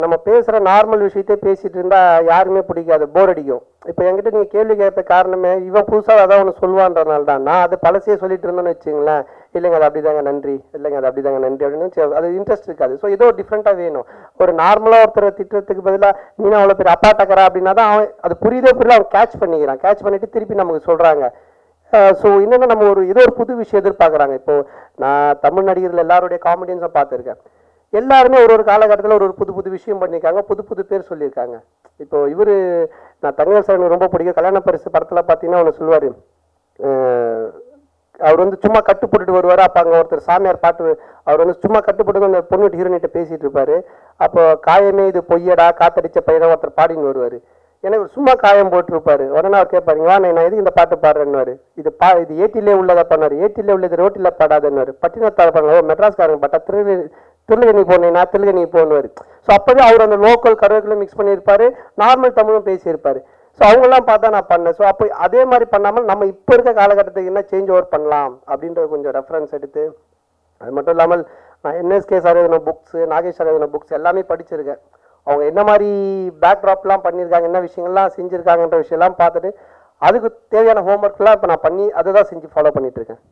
நம்ம பேசுகிற நார்மல் விஷயத்தே பேசிகிட்டு இருந்தால் யாருமே பிடிக்காது, போர் அடிக்கும். இப்போ என்கிட்ட நீங்கள் கேள்வி கேட்க காரணமே இவன் புதுசாக அதான் ஒன்று சொல்லுவான்றனால தான். நான் அது பழசே சொல்லிட்டு இருந்தேன்னு வச்சுங்களேன், இல்லைங்க அது அப்படி தாங்க நன்றி, இல்லைங்க அது அப்படி தாங்க நன்றி அப்படின்னு அது இன்ட்ரெஸ்ட் இருக்காது. ஸோ ஏதோ டிஃப்ரெண்ட்டாக வேணும். ஒரு நார்மலாக ஒருத்தரை திட்டுறதுக்கு பதிலாக நீ அவ்வளோ பேர் அப்பா டக்கரா அப்படின்னா தான் அவன் அது புரியுதோ புரியல அவன் கேட்ச் பண்ணிக்கிறான். கேட்ச் பண்ணிவிட்டு திருப்பி நமக்கு சொல்கிறாங்க. ஸோ என்னென்னா நம்ம ஏதோ ஒரு புது விஷயம் எதிர்பார்க்குறாங்க. இப்போது நான் தமிழ் நடிகர்கள் எல்லாருடைய காமெடியன்ஸாக பார்த்துருக்கேன். எல்லாருமே ஒரு காலகட்டத்தில் ஒரு புது புது விஷயம் பண்ணியிருக்காங்க, புது புது பேர் சொல்லியிருக்காங்க. இப்போ இவர் நான் தனியார் சார் எனக்கு ரொம்ப பிடிக்கும். கல்யாண பரிசு படத்தில் பார்த்தீங்கன்னா ஒன்று சொல்லுவார். அவர் சும்மா கட்டு போட்டுட்டு வருவார். அப்போ அங்கே ஒருத்தர் சாமியார் பாட்டு அவர் சும்மா கட்டு போட்டு அந்த பொண்ணு ஹீரோனிட்ட பேசிகிட்டு இருப்பார். அப்போ காயமே இது பொய்யடா காத்தடிச்ச பையனா ஒருத்தர் பாடின்னு வருவார். எனக்கு சும்மா காயம் போட்டிருப்பாரு. உடனே அவர் கேட்பாருங்க, நான் எதுக்கு இந்த பாட்டு பாடுறேன்னு. இது ஏட்டிலே உள்ளதை பண்ணாரு, ஏட்டிலே உள்ளது ரோட்டில் பாடாதுன்னு. பட்டினத்தார் பண்ண மெட்ராஸ்காரங்க பாட்டா திருநெல்வேலி போனேன்னா திருநெல்வேலி போனுவார். ஸோ அப்போவே அவர் அந்த லோக்கல் கருவேக்கில் மிக்ஸ் பண்ணியிருப்பாரு, நார்மல் தமிழும் பேசியிருப்பாரு. ஸோ அவங்கெல்லாம் பார்த்தா நான் பண்ணேன். ஸோ அப்போ அதே மாதிரி பண்ணாமல் நம்ம இப்போ இருக்க காலகட்டத்துக்கு என்ன சேஞ்ச் ஓவர் பண்ணலாம் அப்படின்ற கொஞ்சம் ரெஃபரன்ஸ் எடுத்து, அது மட்டும் இல்லாமல் நான் என்எஸ்கே சார் எழுதின புக்ஸு, நாகேஷ் சார் எழுதின புக்ஸ் எல்லாமே படிச்சிருக்கேன். அவங்க என்ன மாதிரி பேக்ட்ராப்லாம் பண்ணியிருக்காங்க, என்ன விஷயங்கள்லாம் செஞ்சுருக்காங்கன்ற விஷயம்லாம் பார்த்துட்டு அதுக்கு தேவையான ஹோம்ஒர்க்லாம் இப்போ நான் பண்ணி அதை தான் செஞ்சு ஃபாலோ பண்ணிகிட்டு இருக்கேன்.